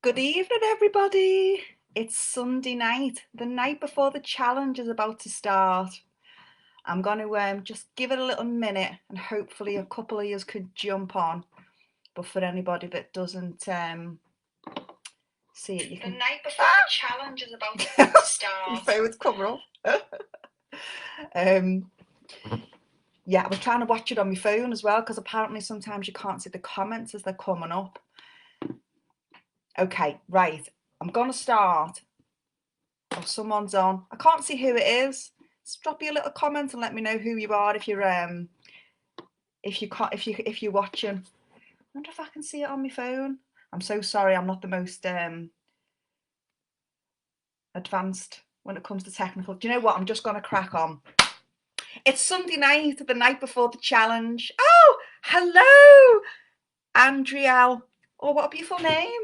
Good evening, everybody. It's Sunday night, the night before the challenge is about to start. I'm going to just give it a little minute and hopefully a couple of you could jump on. But for anybody that doesn't see it, you can. The night before the challenge is about to start. Your phone's coming up. Yeah, I was trying to watch it on my phone as well because apparently sometimes you can't see the comments as they're coming up. Okay, right. I'm going to start. Oh, someone's on. I can't see who it is. Just drop me a little comment and let me know who you are if you're watching. I wonder if I can see it on my phone. I'm so sorry, I'm not the most advanced when it comes to technical. Do you know what? I'm just gonna crack on. It's Sunday night, the night before the challenge. Oh, hello, Andriel. Oh, what a beautiful name.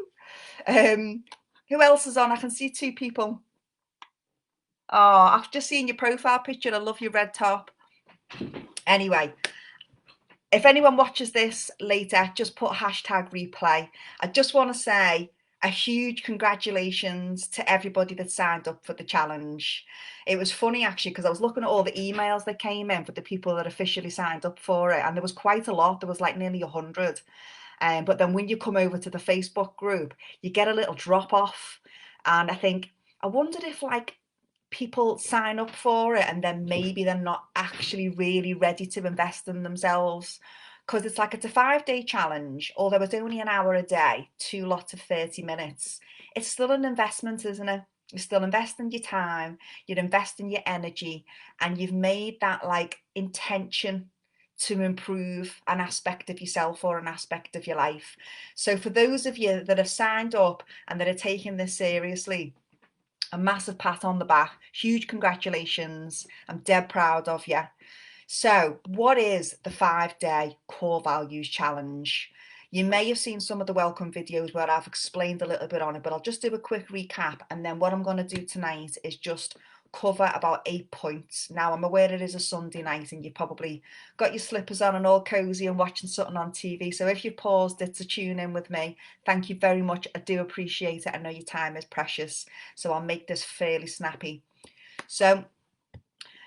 Who else is on? I can see two people. Oh, I've just seen your profile picture. I love your red top. Anyway, if anyone watches this later, just put hashtag replay. I just want to say a huge congratulations to everybody that signed up for the challenge. It was funny actually because I was looking at all the emails that came in for the people that officially signed up for it, and there was quite a lot. There was like nearly 100. But then when you come over to the Facebook group, you get a little drop off. And I wondered if like people sign up for it and then maybe they're not actually really ready to invest in themselves, because it's a 5-day challenge. Although it's only an hour a day, 2 lots of 30 minutes, it's still an investment, isn't it? You're still investing your time, you're investing your energy, and you've made that like intention to improve an aspect of yourself or an aspect of your life. So for those of you that have signed up and that are taking this seriously, a massive pat on the back, huge congratulations. I'm dead proud of you. So, what is the 5-day core values challenge? You may have seen some of the welcome videos where I've explained a little bit on it, but I'll just do a quick recap. And then what I'm going to do tonight is just cover about 8 points. Now, I'm aware it is a Sunday night and you've probably got your slippers on and all cozy and watching something on TV. So if you've paused it to tune in with me, thank you very much. I do appreciate it. I know your time is precious. So I'll make this fairly snappy. So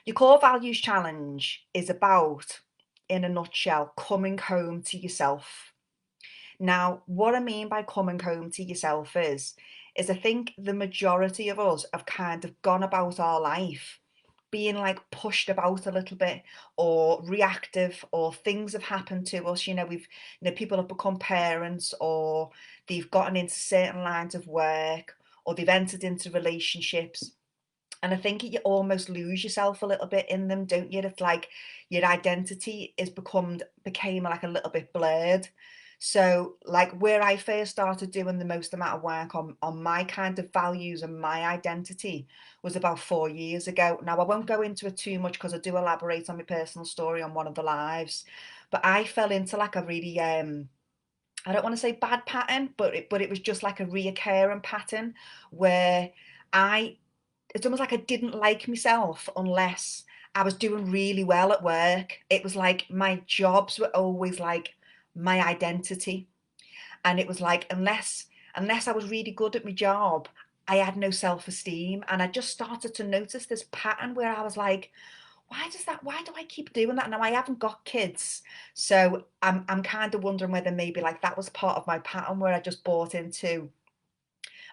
your core values challenge is about, in a nutshell, coming home to yourself. Now, what I mean by coming home to yourself is I think the majority of us have kind of gone about our life being like pushed about a little bit or reactive, or things have happened to us. People have become parents, or they've gotten into certain lines of work, or they've entered into relationships. And I think you almost lose yourself a little bit in them, don't you? It's like your identity became like a little bit blurred. So like where I first started doing the most amount of work on my kind of values and my identity was about 4 years ago. Now I won't go into it too much because I do elaborate on my personal story on one of the lives, but I fell into like a really I don't want to say bad pattern, but it was just like a reoccurring pattern where I it's almost like I didn't like myself unless I was doing really well at work. It was like my jobs were always like my identity. And it was like unless I was really good at my job, I had no self-esteem. And I just started to notice this pattern where I was like, why do I keep doing that? Now I haven't got kids. So I'm kind of wondering whether maybe like that was part of my pattern where I just bought into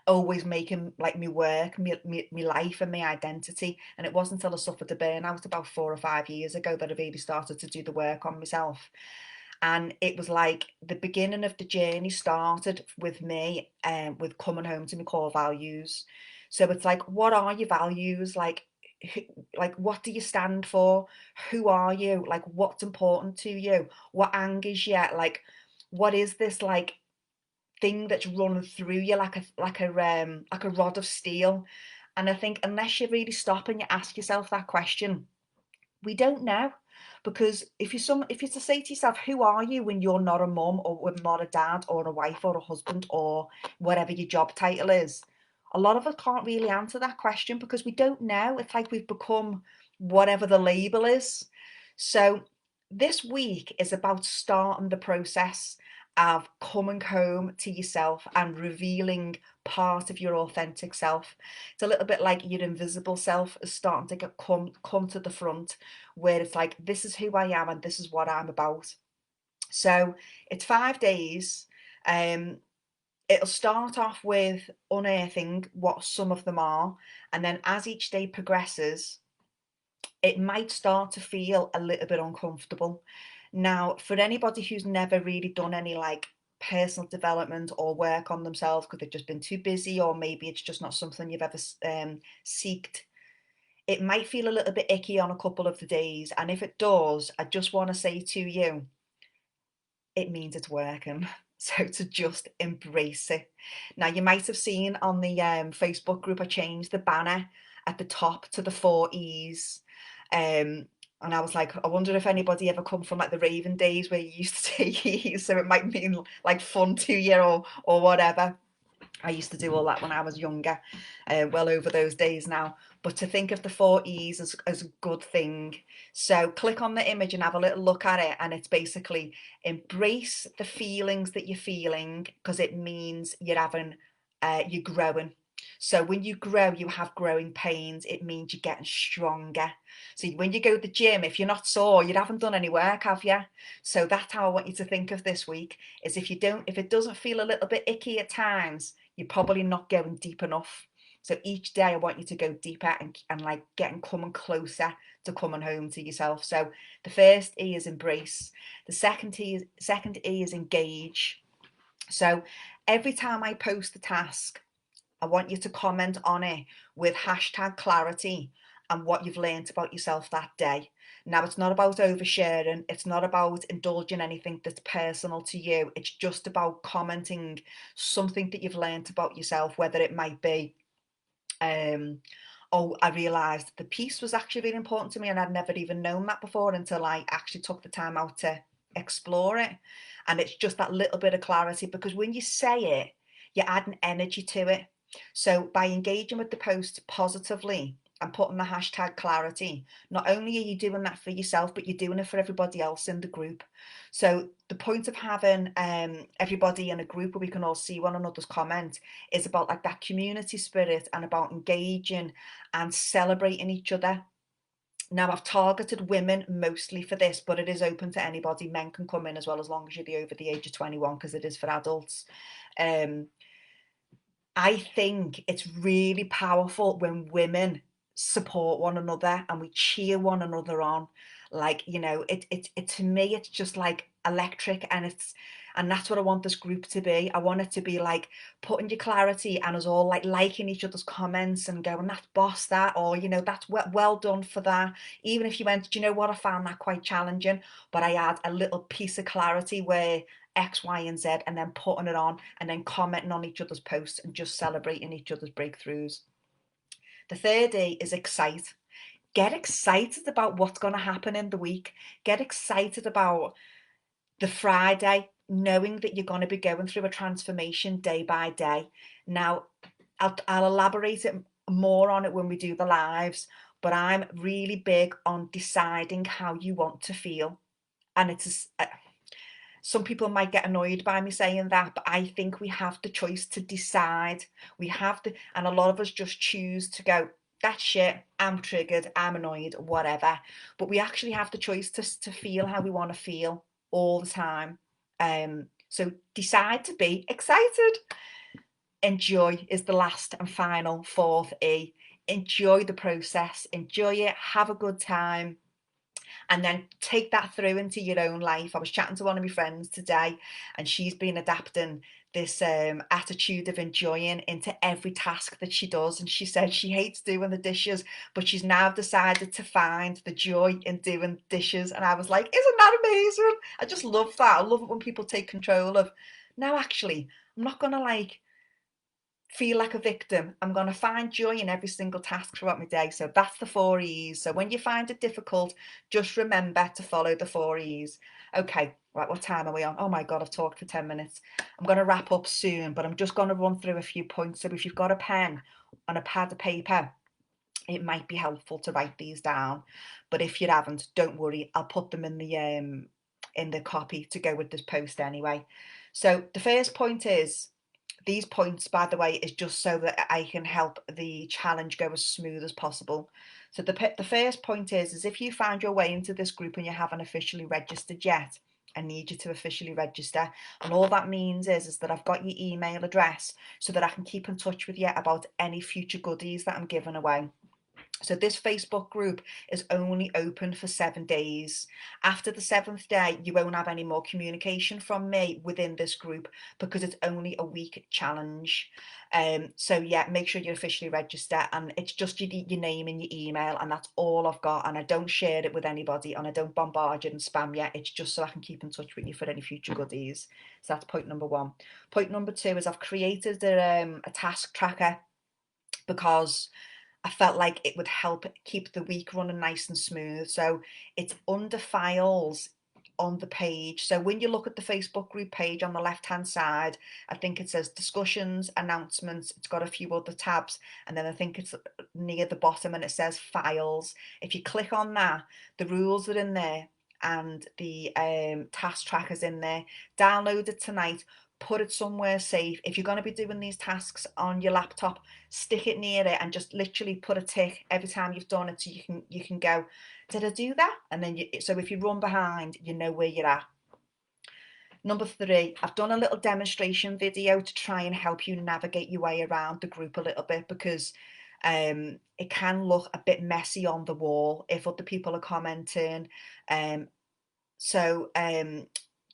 always making like me work, me life and my identity. And it wasn't until I suffered a burnout about 4 or 5 years ago that I really started to do the work on myself. And it was like the beginning of the journey started with me with coming home to my core values. So it's like, what are your values? Like what do you stand for? Who are you? Like what's important to you? What angers you? Like what is this like thing that's running through you like a rod of steel? And I think unless you really stop and you ask yourself that question, we don't know. Because if you're to say to yourself, who are you when you're not a mum, or when not a dad or a wife or a husband or whatever your job title is, a lot of us can't really answer that question because we don't know. It's like we've become whatever the label is. So this week is about starting the process of coming home to yourself and revealing part of your authentic self. It's a little bit like your invisible self is starting to come to the front, where it's like, this is who I am and this is what I'm about. So it's 5 days. It'll start off with unearthing what some of them are, and then as each day progresses, it might start to feel a little bit uncomfortable. Now, for anybody who's never really done any like personal development or work on themselves because they've just been too busy, or maybe it's just not something you've ever seeked, it might feel a little bit icky on a couple of the days. And if it does, I just want to say to you, it means it's working. So to just embrace it. Now, you might have seen on the Facebook group, I changed the banner at the top to the 4 E's. And I was like, I wonder if anybody ever come from like the Raven days where you used to take E's, so it might mean like fun to you, or whatever. I used to do all that when I was younger, well over those days now. But to think of the 4 E's as a good thing. So click on the image and have a little look at it. And it's basically embrace the feelings that you're feeling, because it means you're growing. So when you grow, you have growing pains. It means you're getting stronger. So when you go to the gym, if you're not sore, you haven't done any work, have you? So that's how I want you to think of this week, is if it doesn't feel a little bit icky at times, you're probably not going deep enough. So each day I want you to go deeper and like coming closer to coming home to yourself. So the first E is embrace. The second E is engage. So every time I post a task, I want you to comment on it with #clarity and what you've learned about yourself that day. Now, it's not about oversharing. It's not about indulging anything that's personal to you. It's just about commenting something that you've learned about yourself, whether it might be, oh, I realised the peace was actually really important to me and I'd never even known that before until I actually took the time out to explore it. And it's just that little bit of clarity, because when you say it, you're adding energy to it. So by engaging with the post positively and putting the #clarity, not only are you doing that for yourself, but you're doing it for everybody else in the group. So the point of having everybody in a group where we can all see one another's comment is about like that community spirit and about engaging and celebrating each other. Now, I've targeted women mostly for this, but it is open to anybody. Men can come in as well, as long as you're over the age of 21, because it is for adults. I think it's really powerful when women support one another and we cheer one another on. Like, it to me, it's just like electric, and that's what I want this group to be. I want it to be like putting your clarity and us all like liking each other's comments and going, that's boss that, or, that's well done for that. Even if you went, do you know what, I found that quite challenging, but I had a little piece of clarity where X, Y, and Z, and then putting it on and then commenting on each other's posts and just celebrating each other's breakthroughs. The third E is excite. Get excited about what's going to happen in the week. Get excited about the Friday, knowing that you're going to be going through a transformation day by day. Now, I'll elaborate it more on it when we do the lives, but I'm really big on deciding how you want to feel. And some people might get annoyed by me saying that, but I think we have the choice to decide. And a lot of us just choose to go, that's shit, I'm triggered, I'm annoyed, whatever. But we actually have the choice to feel how we want to feel all the time. So decide to be excited. Enjoy is the last and final fourth E. Enjoy the process, enjoy it, have a good time, and then take that through into your own life. I was chatting to one of my friends today, and she's been adapting this attitude of enjoying into every task that she does. And she said she hates doing the dishes, but she's now decided to find the joy in doing dishes. And I was like, isn't that amazing? I just love that. I love it when people take control of, now actually, I'm not going to like feel like a victim. I'm going to find joy in every single task throughout my day. So that's the 4 E's. So when you find it difficult, just remember to follow the 4 E's. Okay, right, what time are we on? Oh my God, I've talked for 10 minutes. I'm going to wrap up soon, but I'm just going to run through a few points. So if you've got a pen and a pad of paper, it might be helpful to write these down. But if you haven't, don't worry. I'll put them in the copy to go with this post anyway. So the first point is, these points, by the way, is just so that I can help the challenge go as smooth as possible. So the first point is if you found your way into this group and you haven't officially registered yet, I need you to officially register. And all that means is that I've got your email address so that I can keep in touch with you about any future goodies that I'm giving away. So this Facebook group is only open for 7 days. After the 7th day, you won't have any more communication from me within this group because it's only a week challenge. So yeah, make sure you officially register, and it's just your name and your email, and that's all I've got. And I don't share it with anybody, and I don't bombard you and spam you. It's just so I can keep in touch with you for any future goodies. So that's point number one. Point number two is I've created a task tracker because I felt like it would help keep the week running nice and smooth. So it's under files on the page. So when you look at the Facebook group page on the left hand side, I think it says discussions, announcements. It's got a few other tabs, and then I think it's near the bottom and it says files. If you click on that, the rules are in there and the task trackers in there. Download it tonight. Put it somewhere safe. If you're going to be doing these tasks on your laptop, stick it near it and just literally put a tick every time you've done it, so you can go, did I do that? And then so if you run behind, you know where you're at. Number three, I've done a little demonstration video to try and help you navigate your way around the group a little bit, because it can look a bit messy on the wall if other people are commenting. Um, so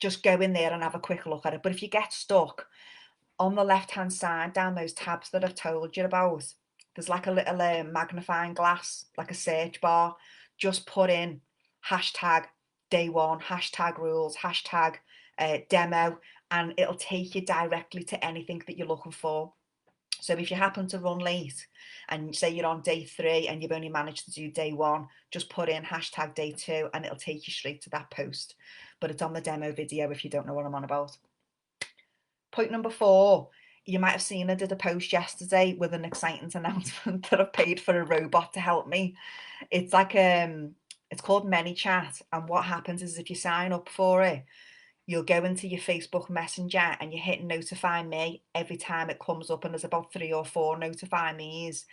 just go in there and have a quick look at it. But if you get stuck, on the left hand side, down those tabs that I've told you about, there's like a little magnifying glass, like a search bar. Just put in hashtag day one, hashtag rules, hashtag demo, and it'll take you directly to anything that you're looking for. So if you happen to run late and say you're on day 3 and you've only managed to do day 1, just put in hashtag day 2 and it'll take you straight to that post. But it's on the demo video if you don't know what I'm on about. Point number 4, you might have seen I did a post yesterday with an exciting announcement that I've paid for a robot to help me. It's like it's called ManyChat, and what happens is if you sign up for it, you'll go into your Facebook Messenger and you hit notify me every time it comes up, and there's about 3 or 4 notify me's.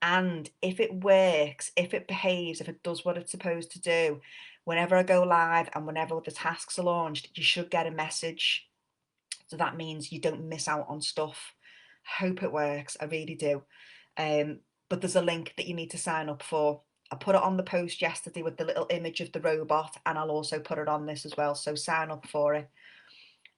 And if it works, if it behaves, if it does what it's supposed to do, whenever I go live and whenever the tasks are launched, you should get a message. So that means you don't miss out on stuff. I hope it works, I really do. But there's a link that you need to sign up for. I put it on the post yesterday with the little image of the robot, and I'll also put it on this as well, so sign up for it.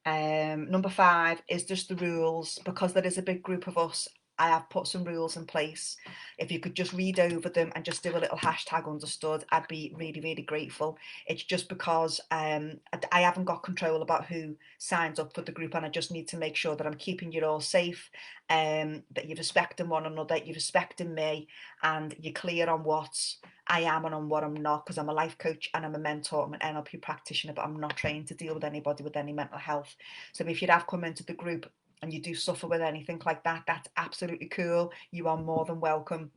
Number 5 is just the rules. Because there is a big group of us, I have put some rules in place. If you could just read over them and just do a little hashtag understood, I'd be really, really grateful. It's just because I haven't got control about who signs up for the group, and I just need to make sure that I'm keeping you all safe, that you're respecting one another, you're respecting me, and you're clear on what I am and on what I'm not, because I'm a life coach and I'm a mentor, I'm an NLP practitioner, but I'm not trained to deal with anybody with any mental health. So if you'd have come into the group and you do suffer with anything like that, that's absolutely cool. You are more than welcome.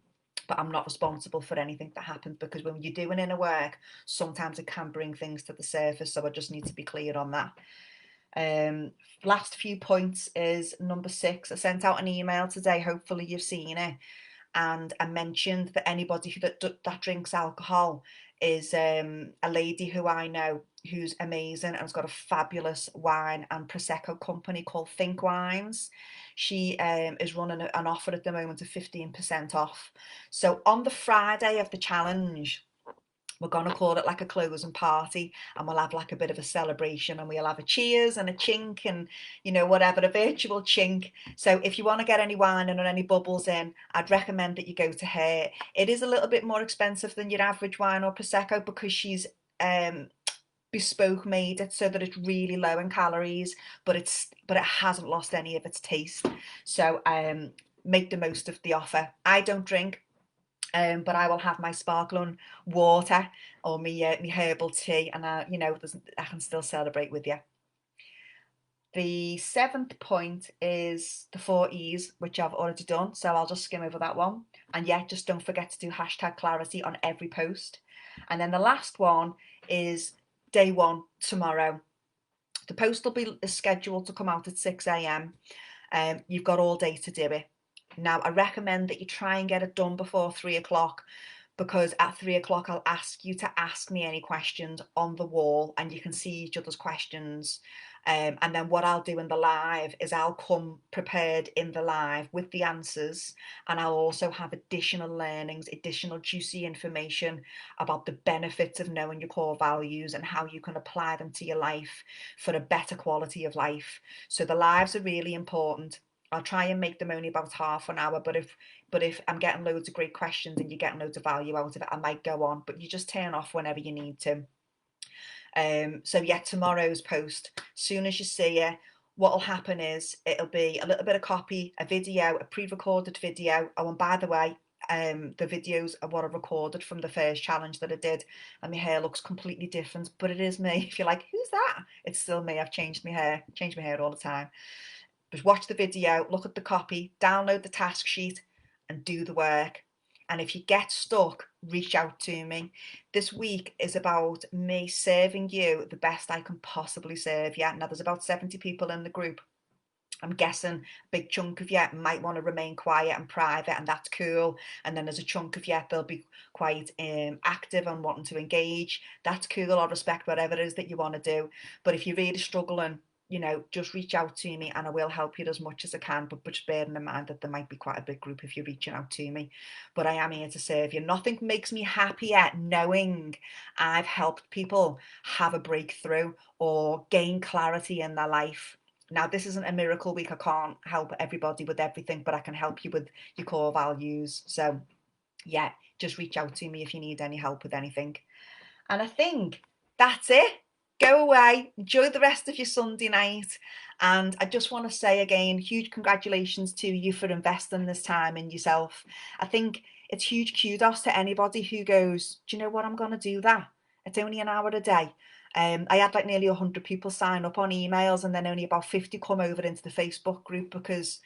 But I'm not responsible for anything that happens, because when you're doing inner work, sometimes it can bring things to the surface. So I just need to be clear on that. Last few points is number 6. I sent out an email today. Hopefully you've seen it. And I mentioned that anybody that drinks alcohol is a lady who I know who's amazing and has got a fabulous wine and prosecco company called Think Wines. She is running an offer at the moment of 15% off. So on the Friday of the challenge, we're going to call it like a closing party, and we'll have like a bit of a celebration, and we'll have a cheers and a chink and, you know, whatever, a virtual chink. So if you want to get any wine and any bubbles in, I'd recommend that you go to her. It is a little bit more expensive than your average wine or prosecco, because she's bespoke made it so that it's really low in calories, but it hasn't lost any of its taste. So make the most of the offer. I don't drink, but I will have my sparkling water or me herbal tea, and I can still celebrate with you. The 7th point is the 4 E's, which I've already done, so I'll just skim over that one. And yeah, just don't forget to do hashtag clarity on every post. And then the last one is day 1 tomorrow. The post will be scheduled to come out at 6 a.m. You've got all day to do it. Now, I recommend that you try and get it done before 3 o'clock, because at 3 o'clock I'll ask you to ask me any questions on the wall and you can see each other's questions. And then what I'll do in the live is I'll come prepared in the live with the answers, and I'll also have additional learnings, additional juicy information about the benefits of knowing your core values and how you can apply them to your life for a better quality of life. So the lives are really important. I'll try and make them only about half an hour, but if I'm getting loads of great questions and you're getting loads of value out of it, I might go on, but you just turn off whenever you need to. So yeah, tomorrow's post, soon as you see it, what will happen is it'll be a little bit of copy, a video, a pre-recorded video. Oh, and by the way, the videos are what I recorded from the first challenge that I did, and my hair looks completely different, but it is me. If you're like, who's that? It's still me. I've changed my hair all the time. Just watch the video, look at the copy, download the task sheet and do the work. And if you get stuck, reach out to me. This week is about me serving you the best I can possibly serve you. Now, there's about 70 people in the group. I'm guessing a big chunk of you might want to remain quiet and private, and that's cool. And then there's a chunk of you they'll be quite active and wanting to engage. That's cool. I'll respect whatever it is that you want to do. But if you're really struggling, just reach out to me and I will help you as much as I can. But just bearing in mind that there might be quite a big group if you're reaching out to me. But I am here to serve you. Nothing makes me happier knowing I've helped people have a breakthrough or gain clarity in their life. Now, this isn't a miracle week. I can't help everybody with everything, but I can help you with your core values. So yeah, just reach out to me if you need any help with anything. And I think that's it. Go away, enjoy the rest of your Sunday night. And I just want to say again, huge congratulations to you for investing this time in yourself. I think it's huge kudos to anybody who goes, do you know what, I'm going to do that. It's only an hour a day. I had like nearly 100 people sign up on emails, and then only about 50 come over into the Facebook group, because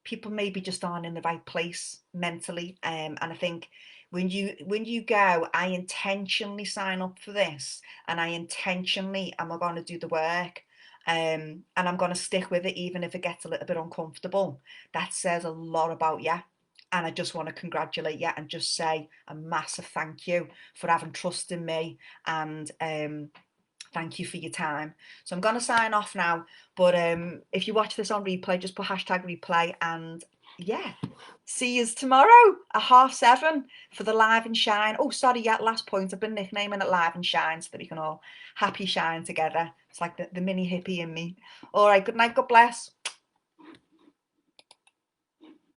people maybe just aren't in the right place mentally. And I think when you go, I intentionally sign up for this, and I intentionally am going to do the work, and I'm going to stick with it even if it gets a little bit uncomfortable. That says a lot about you. And I just want to congratulate you and just say a massive thank you for having trust in me, and thank you for your time. So I'm going to sign off now, but if you watch this on replay, just put hashtag replay, and yeah, see you tomorrow at 7:30 for the Live and Shine. Oh, sorry, yeah, last point. I've been nicknaming it Live and Shine so that we can all happy shine together. It's like the mini hippie in me. All right, good night, God bless.